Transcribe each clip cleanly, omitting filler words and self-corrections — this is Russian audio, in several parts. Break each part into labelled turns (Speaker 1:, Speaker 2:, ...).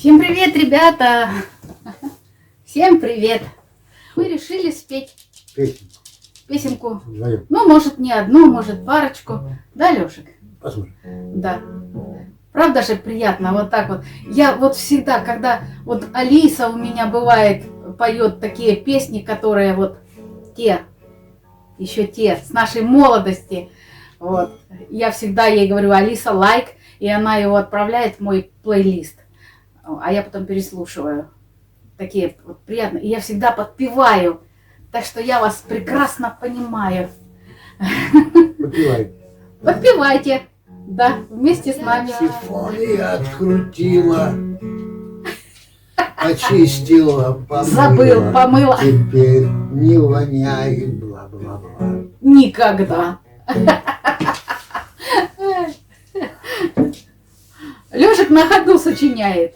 Speaker 1: Всем привет, ребята! Всем привет! Мы решили спеть песенку.
Speaker 2: Вдвоем.
Speaker 1: Ну, может, не одну, может, парочку. Да, Лешек?
Speaker 2: Посмотрим.
Speaker 1: Да. Правда же приятно вот так вот. Я вот всегда, когда вот Алиса у меня бывает, поет такие песни, которые вот еще те, с нашей молодости. Вот. Я всегда ей говорю: Алиса, лайк, и она его отправляет в мой плейлист. А я потом переслушиваю. Такие вот приятные. И я всегда подпеваю. Так что я вас прекрасно понимаю.
Speaker 2: Подпевай.
Speaker 1: Подпевайте. Да, вместе с нами.
Speaker 2: Симфония открутила, очистила, помыла.
Speaker 1: Забыл, помыла.
Speaker 2: Теперь не воняет, бла-бла-бла.
Speaker 1: Никогда. Лёшек на ходу сочиняет.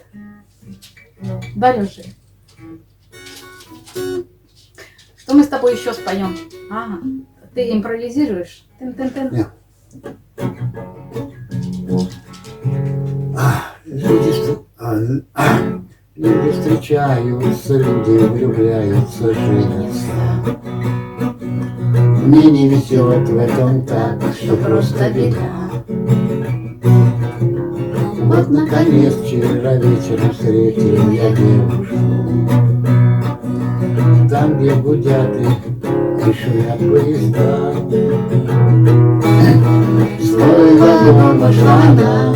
Speaker 1: Да, Лёшек? Что мы с тобой еще споем? Ага, ты импровизируешь? Тын-тын-тын.
Speaker 2: Нет. Люди встречаются, люди влюбляются, женятся. Мне не везет в этом так, что просто беда. Вот наконец вчера вечером встретил я девушку. Там, где гудят и шумят поезда. Свой вагон вошла она,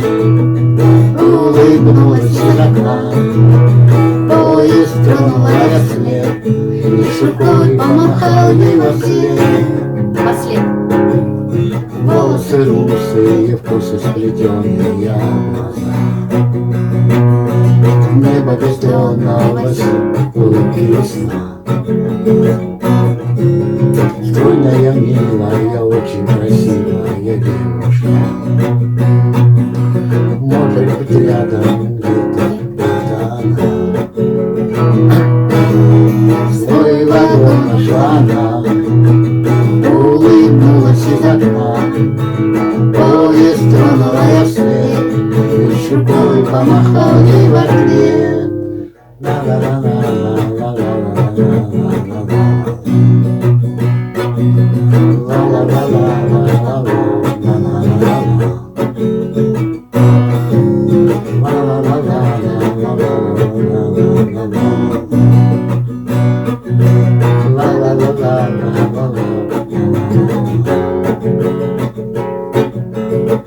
Speaker 2: улыбнулась из окна. Поезд тронул рассвет, и рукой помахал ей во след.
Speaker 1: Послед.
Speaker 2: Волосы русые, вкусы сплетенные глаза. Небо бездонного, улыбки весна. Стройная, милая, очень красивая девушка. Может быть, рядом где-то она. Свой вагон нашла она, улыбнулась из окна. Поезд тронула я вслед, и рукой помахал ей в ответ.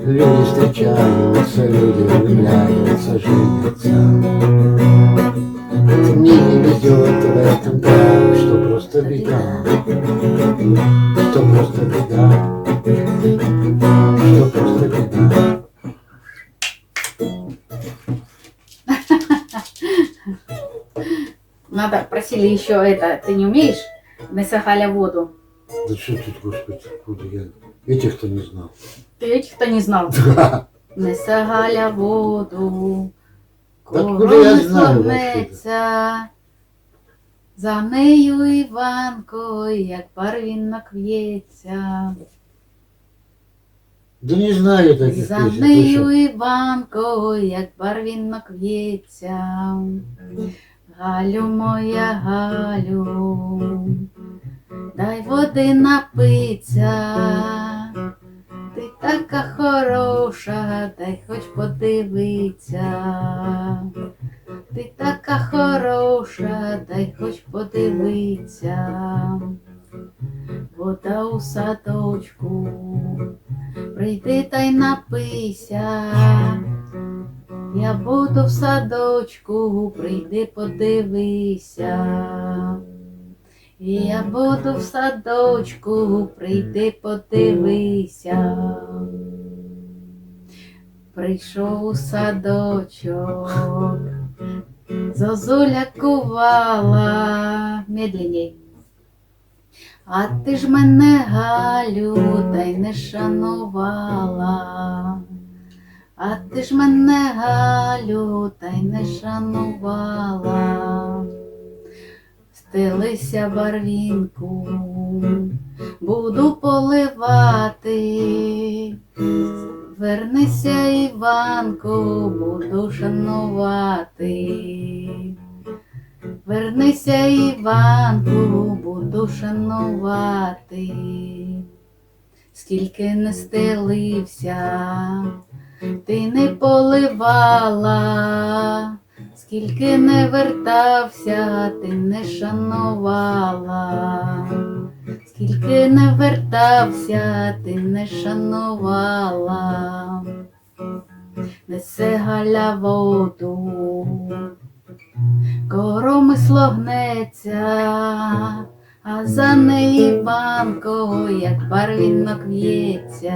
Speaker 2: Люди встречаются, люди влюбляются, женятся. Мне не везет в этом так, что просто беда. Что просто беда. Что просто беда.
Speaker 1: Надо, просили еще это, ты не умеешь? Насахаля воду.
Speaker 2: Да что тут, господи, откуда я? Этих-то не знал.
Speaker 1: Ты этих-то не знал?
Speaker 2: Да.
Speaker 1: Несагаля воду,
Speaker 2: Откуда я знаю
Speaker 1: славнеться, за нею Іванко, як барвінок в'ється.
Speaker 2: Да не знаю таких
Speaker 1: За
Speaker 2: песен.
Speaker 1: нею
Speaker 2: Ты
Speaker 1: Іванко, як барвінок в'ється. Галю моя, Галю, дай води напиться. Ти така хороша, дай хоч подивиться. Ти така хороша, дай хоч подивиться. Вода у садочку, прийди та й напийся. Я буду в садочку, прийди подивися. Я буду в садочку, прийди подивися. Прийшов у садочок, зозуля кувала, медленней. А ти ж мене, Галю, та й не шанувала. А ти ж мене, Галю, та й не шанувала. Стелися барвінку, буду поливати. Верни Вернися, Іванку, буду шанувати. Вернися, Іванку, буду шанувати. Скільки не стелився, ти не поливала, скільки не вертався, ти не шанувала, скільки не вертався, ти не шанувала. Несе Галя воду, коромисло гнеться, а за неї Іванко, як барвінок в'ється,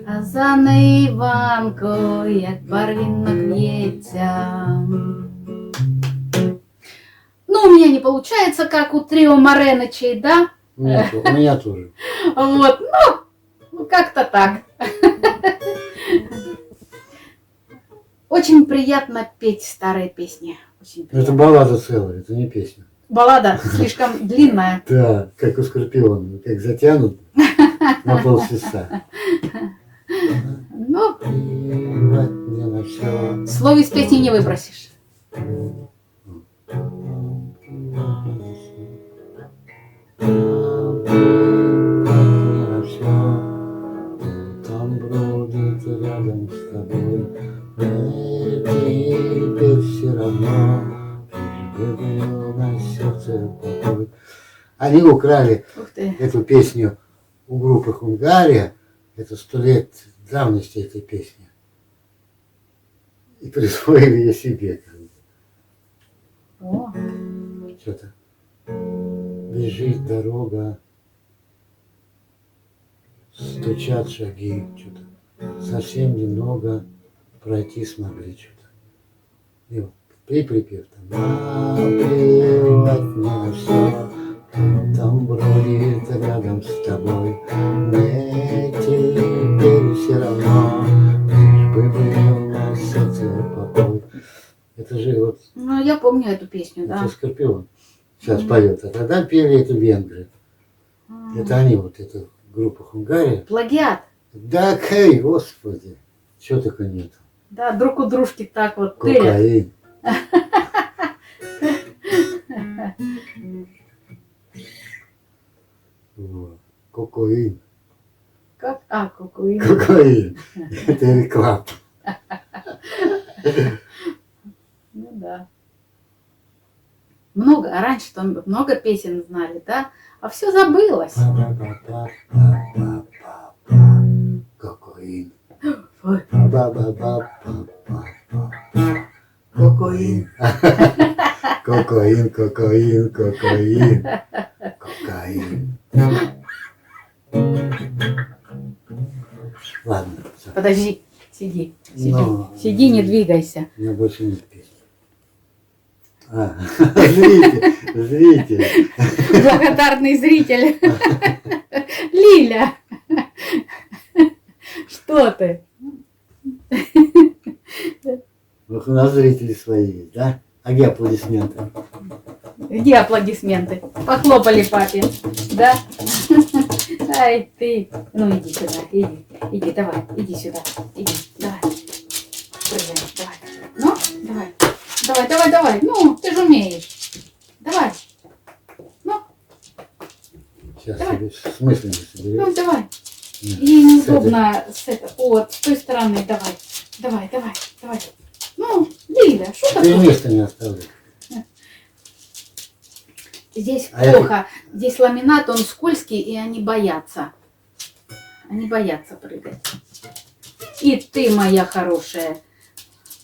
Speaker 1: а за неї Іванко, як барвінок в'ється. Ну, у меня не получается, как у трио Маренычей, да?
Speaker 2: У меня тоже.
Speaker 1: Вот, ну как-то так. Очень приятно петь старые песни. Очень
Speaker 2: Это
Speaker 1: приятно.
Speaker 2: баллада целая, это не песня.
Speaker 1: Баллада слишком длинная.
Speaker 2: Да, как у Скорпиона, как затянут на полчаса.
Speaker 1: Ну,
Speaker 2: Плевать мне на все.
Speaker 1: слово из песни не выбросишь.
Speaker 2: Там бродит рядом с тобой, теперь все равно, лишь бы был на сердце покой. Они украли
Speaker 1: Ух ты.
Speaker 2: эту песню у группы Хунгария, это 100 лет давности этой песни, и присвоили ее себе.
Speaker 1: О,
Speaker 2: Что-то бежит дорога, стучат шаги, что-то совсем немного пройти смогли что-то. И вот припев там. Наплевать мне на все, там бродит рядом с тобой. Мне теперь все равно, лишь бы был на сердце покой. Это же вот
Speaker 1: ну я помню эту песню, да.
Speaker 2: это Скорпион сейчас поет, а тогда пели это венгры. Это они, вот эта группа Хунгария.
Speaker 1: Плагиат.
Speaker 2: Да, кай, господи, чего только нет.
Speaker 1: Да, друг у дружки так вот тырят.
Speaker 2: Кокаин. Вот. Кокаин.
Speaker 1: Как? А, кукуин.
Speaker 2: Кокаин. Это реклама.
Speaker 1: Ну да. Много, а раньше там много песен знали, да? А все забылось.
Speaker 2: Па-па-па-па-па-па. Кокаин.
Speaker 1: Ой.
Speaker 2: Ба-ба-ба-ба-ба-ба. Кокаин. Кокаин, кокаин, кокаин. Кокаин. Ладно, всё.
Speaker 1: Подожди, сиди. Сиди,
Speaker 2: Но-
Speaker 1: сиди, не двигайся.
Speaker 2: У меня больше нет песни. А, зритель.
Speaker 1: Благодарный зритель. Лиля. Что ты?
Speaker 2: Вот у нас зрители свои есть, да? А где аплодисменты?
Speaker 1: Где аплодисменты? Похлопали папе. Да? Ай, ты. Ну иди сюда, иди. Иди, давай, иди сюда. Иди, давай. Прыгай, давай. Ну, давай. Давай, давай, давай. Ну, ты же умеешь. Давай. Ну,
Speaker 2: Сейчас
Speaker 1: Давай.
Speaker 2: себе с мыслями
Speaker 1: ну
Speaker 2: соберешь.
Speaker 1: давай. Ей неудобно с этой. Вот, с той стороны. Давай. Давай, давай, давай. Ну, Лиля, что
Speaker 2: Ты
Speaker 1: такое?
Speaker 2: место не оставляй.
Speaker 1: Здесь
Speaker 2: А
Speaker 1: плохо. Здесь ламинат, он скользкий, и они боятся. Они боятся прыгать. И ты, моя хорошая.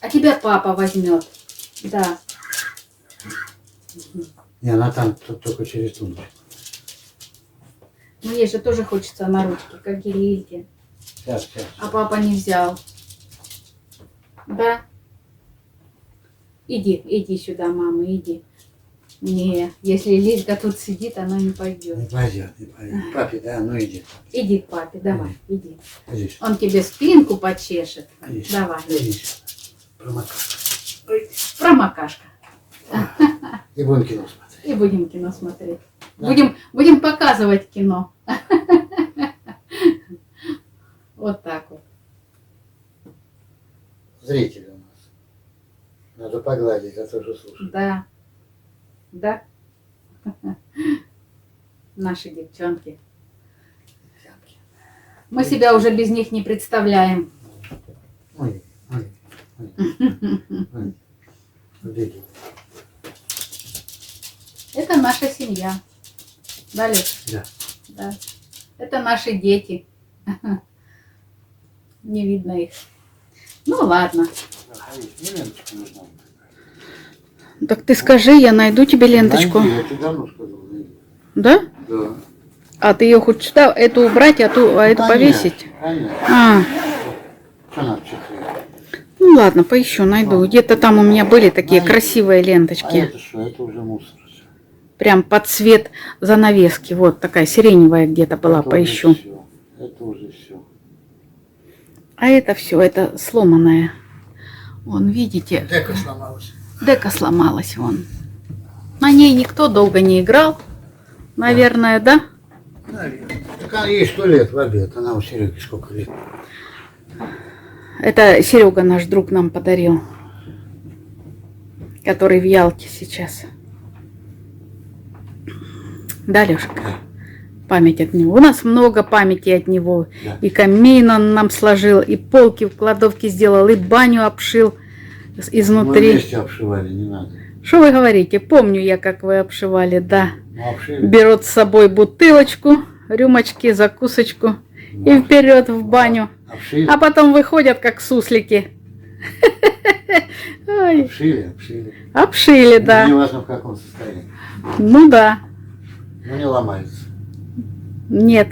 Speaker 1: А тебя папа возьмет. Да.
Speaker 2: Не, она там только через туннель.
Speaker 1: Ну, ей же тоже хочется на ручке, как и Лильке.
Speaker 2: Сейчас, сейчас.
Speaker 1: А папа не взял. Да? Иди, иди сюда, мама, иди. Не, если Лилька тут сидит, она не
Speaker 2: Не
Speaker 1: пойдет.
Speaker 2: пойдет, не пойдет. Папе, да, ну иди.
Speaker 1: Иди к папе, давай, иди.
Speaker 2: Иди сюда.
Speaker 1: Он тебе спинку почешет.
Speaker 2: Иди сюда.
Speaker 1: Давай.
Speaker 2: Иди сюда. Промокай.
Speaker 1: Промокашка.
Speaker 2: И будем кино смотреть.
Speaker 1: И будем кино смотреть.
Speaker 2: Да.
Speaker 1: Будем показывать кино. Вот так вот.
Speaker 2: зрители у нас. Надо погладить, а то же слушать.
Speaker 1: Да. Да. Наши девчонки. Мы себя уже без них не представляем.
Speaker 2: Ой, ой, ой, ой. Вот эти.
Speaker 1: Это наша семья. Да, Леш?
Speaker 2: Да.
Speaker 1: Да. Это наши дети. Не видно их. Ну ладно.
Speaker 2: Мне ленточку нужна.
Speaker 1: Так ты скажи, я найду тебе ленточку.
Speaker 2: Найди, я тебе давно сказал, найди.
Speaker 1: Да?
Speaker 2: Да.
Speaker 1: А ты ее хочешь сюда, эту убрать, а эту повесить?
Speaker 2: Конечно.
Speaker 1: А,
Speaker 2: Что надо чехлить?
Speaker 1: ну ладно, поищу, найду. Где-то там у меня были такие красивые
Speaker 2: А
Speaker 1: ленточки.
Speaker 2: это что? Это уже мусор. Всё.
Speaker 1: Прям под цвет занавески. Вот такая сиреневая где-то была,
Speaker 2: Это
Speaker 1: поищу.
Speaker 2: уже всё. Это уже все.
Speaker 1: А это все, это сломанное. Вон, видите,
Speaker 2: Дека сломалась.
Speaker 1: дека сломалась вон. На ней никто долго не играл. Наверное, да?
Speaker 2: Наверное. Так она ей 100 лет в обед. Она у Сереги сколько лет?
Speaker 1: Это Серега, наш друг, нам подарил. Который в Ялте сейчас. Да, Лешка? Память от него. У нас много памяти от него.
Speaker 2: Да.
Speaker 1: И камин он нам сложил, и полки в кладовке сделал, и баню обшил
Speaker 2: Мы
Speaker 1: изнутри.
Speaker 2: вместе обшивали, не надо.
Speaker 1: Что вы говорите? Помню я, как вы обшивали, да.
Speaker 2: Ну, обшили.
Speaker 1: Берут с собой бутылочку, рюмочки, закусочку и вперед в баню.
Speaker 2: Обшили.
Speaker 1: А потом выходят, как суслики. Ой,
Speaker 2: Обшили.
Speaker 1: обшили,
Speaker 2: Ну,
Speaker 1: да.
Speaker 2: неважно в каком состоянии.
Speaker 1: Ну да.
Speaker 2: Ну не ломается.
Speaker 1: Нет.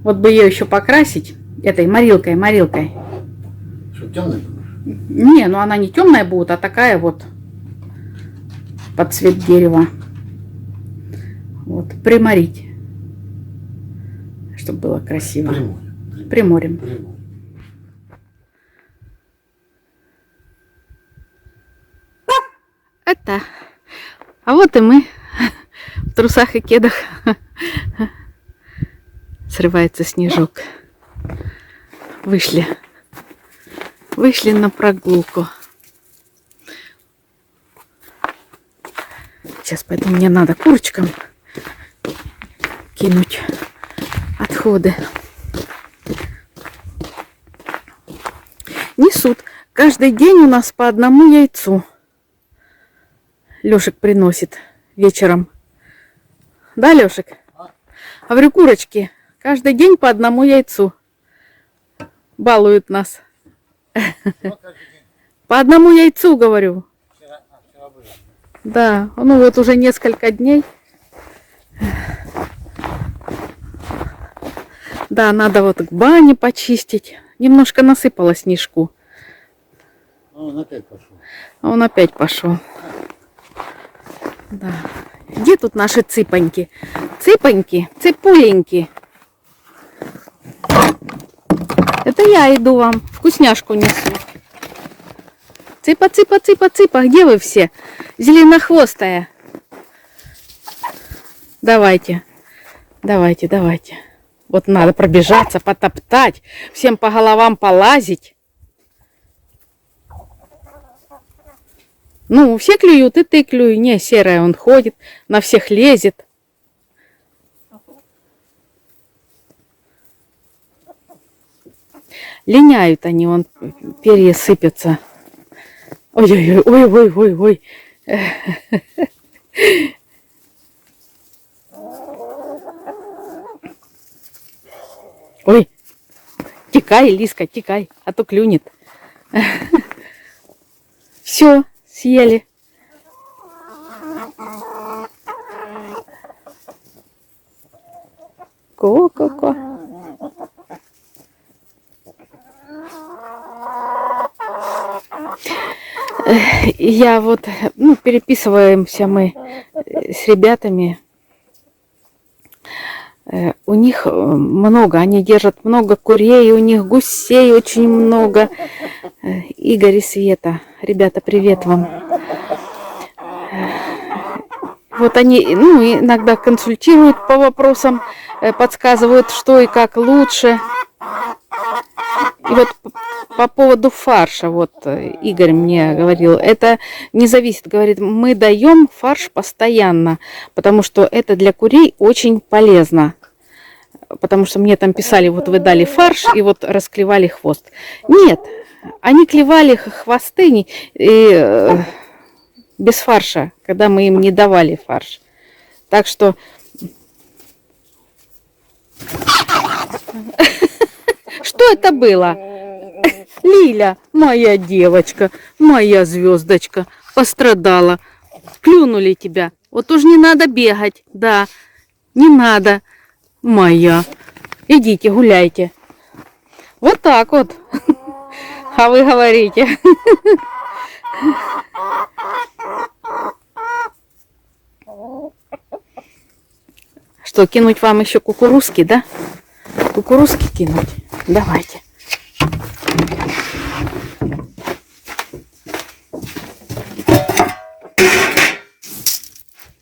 Speaker 1: Вот бы ее еще покрасить этой морилкой.
Speaker 2: Что, темный был?
Speaker 1: Не, ну она не темная будет, а такая вот под цвет дерева. Вот, приморить. Чтобы было красиво. Приморем.
Speaker 2: Приморье.
Speaker 1: Это. А вот и мы в трусах и кедах. Срывается снежок. Вышли на прогулку. Сейчас пойду, мне надо курочкам кинуть отходы. Несут. Каждый день у нас по одному яйцу. Лешек приносит вечером. Да, Лешек? Говорю, курочки, каждый день по одному яйцу. Балуют нас. По одному яйцу, говорю. Да, ну вот уже несколько дней. Да, надо вот к бане почистить. Немножко насыпало снежку.
Speaker 2: Ну, он опять пошел.
Speaker 1: А он опять пошел. Да. Где тут наши цыпоньки? Цыпоньки, цыпуленьки. Это я иду вам, вкусняшку несу. Цыпа, цыпа, цыпа, цыпа, где вы все? Зеленохвостая. Давайте, давайте, давайте. Вот надо пробежаться, потоптать, всем по головам полазить. Ну, все клюют, и ты клюй. Не, серая он ходит, на всех лезет. Линяют они, он перья сыпятся. Ой-ой-ой, ой-ой-ой-ой. Ой, текай, Лиска, текай, а то клюнет. Все, съели. Ко-ко-ко. Я вот, ну, переписываемся мы с ребятами. У них много, они держат много курей, у них гусей очень много. Игорь и Света, ребята, привет вам. Вот они, ну, иногда консультируют по вопросам, подсказывают, что и как лучше. И вот по поводу фарша, вот Игорь мне говорил, это не зависит, говорит, мы даем фарш постоянно, потому что это для курей очень полезно. Потому что мне там писали, вот вы дали фарш и вот расклевали хвост. Нет, они клевали хвосты без фарша, когда мы им не давали фарш. Так что... Что это было? Лиля, моя девочка, моя звездочка, пострадала. Клюнули тебя. Вот уж не надо бегать, да, не надо. Моя. Идите, гуляйте. Вот так вот. А вы говорите. Что, кинуть вам еще кукурузки, да? Кукурузки кинуть? Давайте.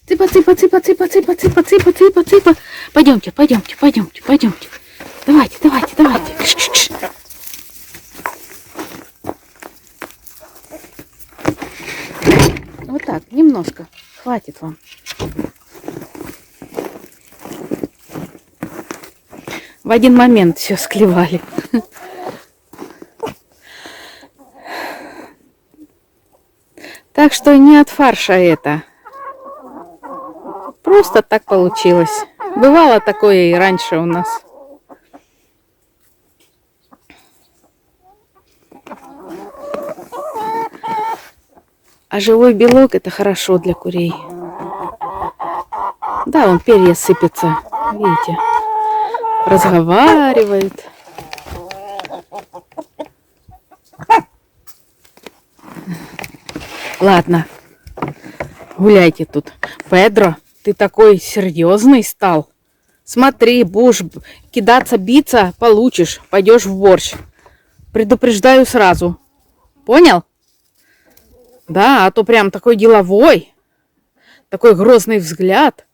Speaker 1: Цыпа, цыпа, цыпа, цыпа, цыпа, цыпа, цыпа, цыпа, цыпа. Пойдемте, пойдемте, пойдемте, пойдемте. Давайте, давайте, давайте. Вот так, немножко. Хватит вам. В один момент все склевали. Так что не от фарша это. Просто так получилось. Бывало такое и раньше у нас. А живой белок это хорошо для курей. Да, он перья сыпется. Видите? Разговаривает. Ладно. Гуляйте тут. Педро, ты такой серьезный стал. Смотри, будешь кидаться, биться, получишь. Пойдешь в борщ. Предупреждаю сразу. Понял? Да, а то прям такой деловой. Такой грозный взгляд.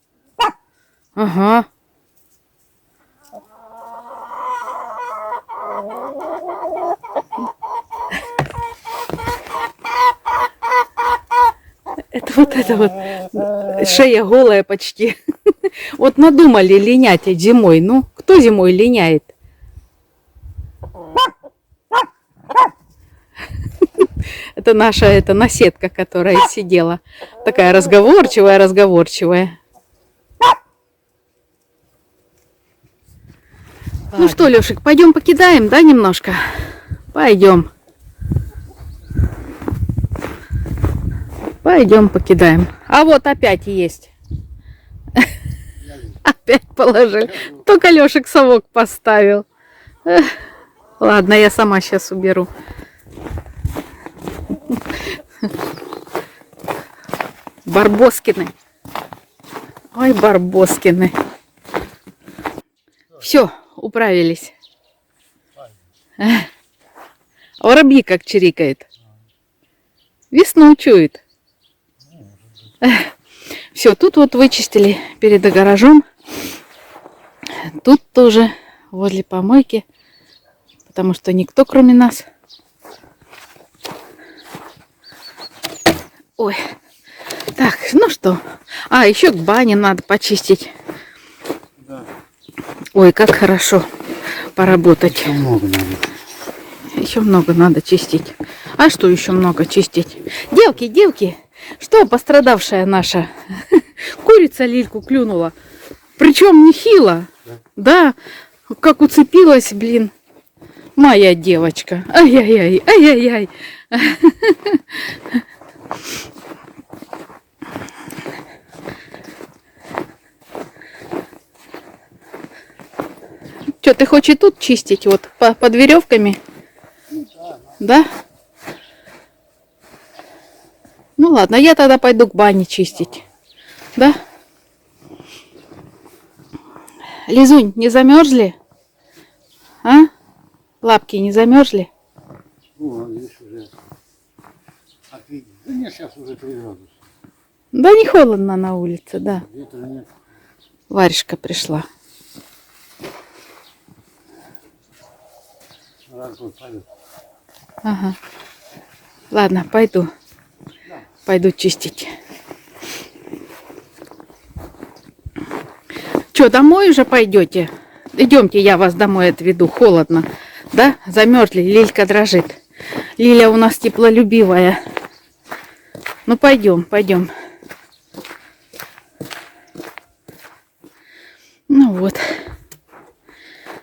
Speaker 1: Ага. Это вот шея голая почти. Вот надумали линять зимой. Ну, кто зимой линяет? Это наша наседка, которая сидела. Такая разговорчивая. Ну что, Лешик, пойдем покидаем, да, немножко? Пойдем. Пойдем покидаем. А вот опять есть. Опять положили. Только Лешик совок поставил. Ладно, я сама сейчас уберу. Барбоскины. Ой, Барбоскины. Все, управились. Воробьи как чирикает. Весну чует. Все, тут вот вычистили перед гаражом. Тут тоже возле помойки. Потому что никто кроме нас. Ой. Так, ну что. А, еще к бане надо почистить.
Speaker 2: Да.
Speaker 1: Ой, как хорошо поработать.
Speaker 2: Еще много надо.
Speaker 1: Еще много надо чистить. А что еще много чистить? Девки, что пострадавшая наша? Курица Лильку клюнула. Причем нехило. Да, как уцепилась, блин. Моя девочка. Ай-яй-яй, ай-яй-яй. Что, ты хочешь и тут чистить, вот, под веревками? Да? Ну ладно, я тогда пойду к бане чистить. Да? Лизунь, не замерзли? А? Лапки не замерзли?
Speaker 2: О, здесь уже офигенно. Да нет, сейчас уже 3 градуса.
Speaker 1: Да не холодно на улице, да.
Speaker 2: Ветра нет.
Speaker 1: Варежка пришла.
Speaker 2: Разбор пойдет.
Speaker 1: Ага. Ладно, пойду. Пойду чистить. Что, домой уже пойдете? Идемте, я вас домой отведу. Холодно. Да? Замерзли. Лилька дрожит. Лиля у нас теплолюбивая. Ну, пойдем, пойдем. Ну вот.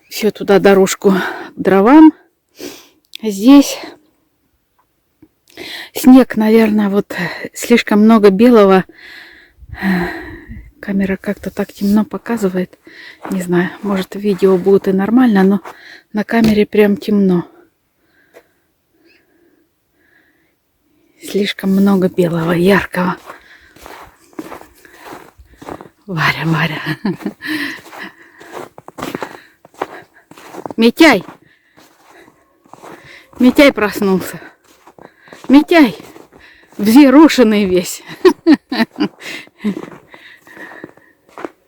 Speaker 1: Все туда дорожку к дровам. Здесь снег, наверное, вот слишком много белого. Камера как-то так темно показывает. Не знаю, может видео будет и нормально, но на камере прям темно. Слишком много белого, яркого. Варя, Варя. Митяй. Митяй проснулся. Митяй. Взъерошенный весь.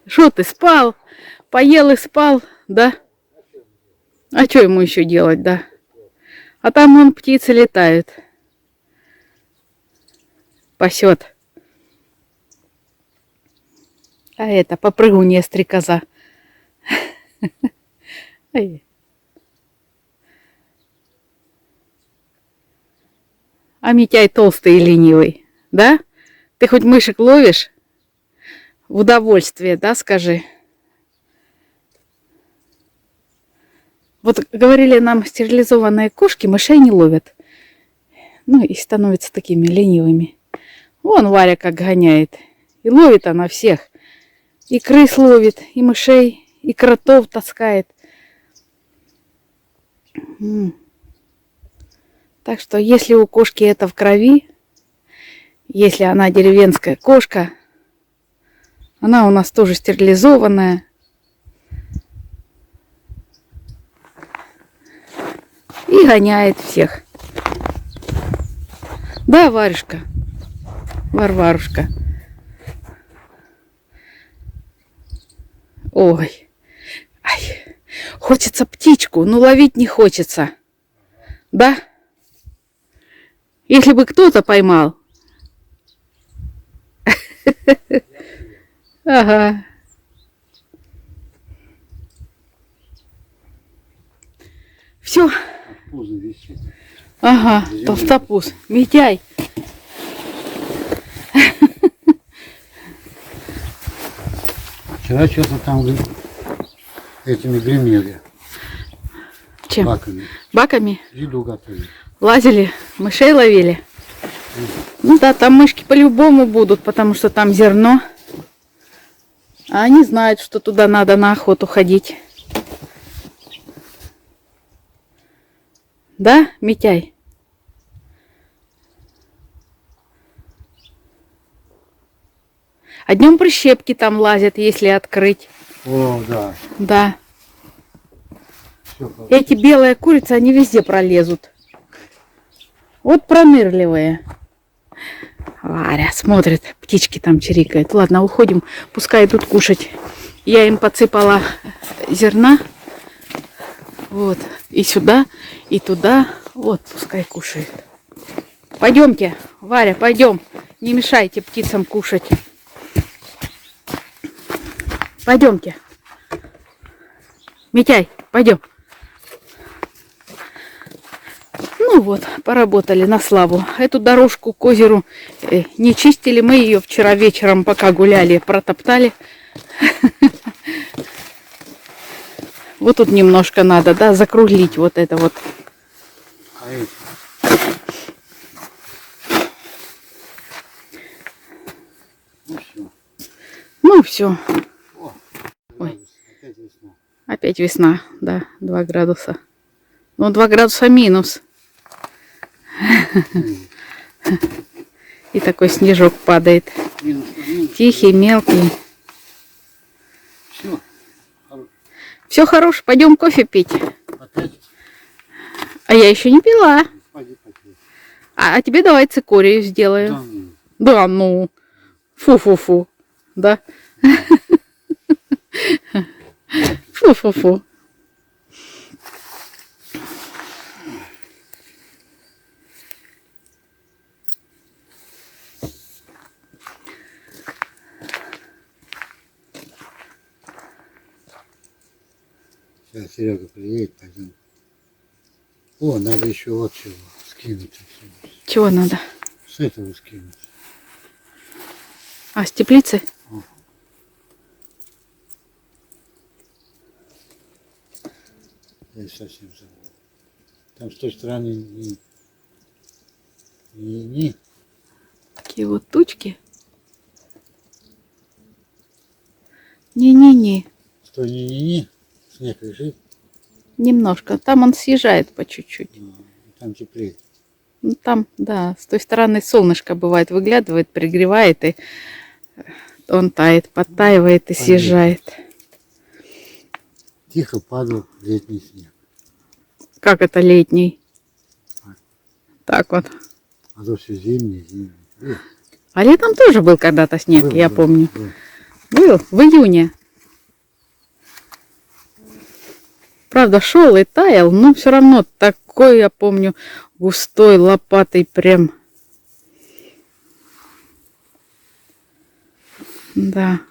Speaker 1: Что ты, спал? Поел и спал, да? А что ему еще делать, да? А там вон птицы летают. Пасет. А это попрыгунья стрекоза. А Митяй толстый и ленивый, да? Ты хоть мышек ловишь? В удовольствие, да, скажи? Вот говорили нам, стерилизованные кошки мышей не ловят. Ну и становятся такими ленивыми. Вон Варя как гоняет. И ловит она всех. И крыс ловит, и мышей, и кротов таскает. Так что если у кошки это в крови, если она деревенская кошка, она у нас тоже стерилизованная. И гоняет всех. Да, Варюшка? Варварушка. Ой. Ай. Хочется птичку, но ловить не хочется. Да? Если бы кто-то поймал. Ага. Все. Ага, толстопуз. Митяй.
Speaker 2: Вчера что-то там этими гремели.
Speaker 1: Чем?
Speaker 2: Баками.
Speaker 1: Баками?
Speaker 2: Еду готовили.
Speaker 1: Лазили, мышей ловили. Ну да, там мышки по-любому будут, потому что там зерно. А они знают, что туда надо на охоту ходить. Да, Митяй? А днем прищепки там лазят, если открыть.
Speaker 2: О, да.
Speaker 1: Да.
Speaker 2: Все,
Speaker 1: Эти белые курицы, они везде пролезут. Вот пронырливые. Варя смотрит, птички там чирикают. Ладно, уходим, пускай идут кушать. Я им подсыпала зерна. Вот, и сюда, и туда. Вот, пускай кушают. Пойдемте, Варя, пойдем. Не мешайте птицам кушать. Пойдемте. Митяй, пойдем. Ну вот, поработали на славу. Эту дорожку к озеру не чистили. Мы ее вчера вечером, пока гуляли, протоптали. Вот тут немножко надо, да, закруглить вот это вот. Ну все. Ой. Опять весна, да, 2 градуса. Ну, 2 градуса минус. И такой снежок падает. Тихий, мелкий. Все хорошо, пойдем кофе пить. А я еще не пила. А тебе давай цикорию сделаю. Да ну. Фу-фу-фу. Да. Фу-фу-фу.
Speaker 2: Сейчас Серега приедет, пойдем. О, надо еще вот чего скинуть. отсюда.
Speaker 1: Чего надо?
Speaker 2: С этого скинуть.
Speaker 1: А, с теплицы?
Speaker 2: Я совсем забыл. Там с той стороны не.
Speaker 1: Такие вот тучки. Не-не-не.
Speaker 2: С той не. Снег лежит.
Speaker 1: Немножко. Там он съезжает по чуть-чуть.
Speaker 2: Там теплее.
Speaker 1: Ну, там, да, с той стороны солнышко бывает, выглядывает, пригревает, и он тает, подтаивает и съезжает.
Speaker 2: Тихо падал летний снег.
Speaker 1: Как это летний? Так вот.
Speaker 2: А то все зимний.
Speaker 1: А летом тоже был когда-то снег,
Speaker 2: Был,
Speaker 1: я
Speaker 2: был,
Speaker 1: помню.
Speaker 2: был.
Speaker 1: Был в июне. Правда, шел и таял, но все равно такой, я помню, густой, лопатый прям. Да.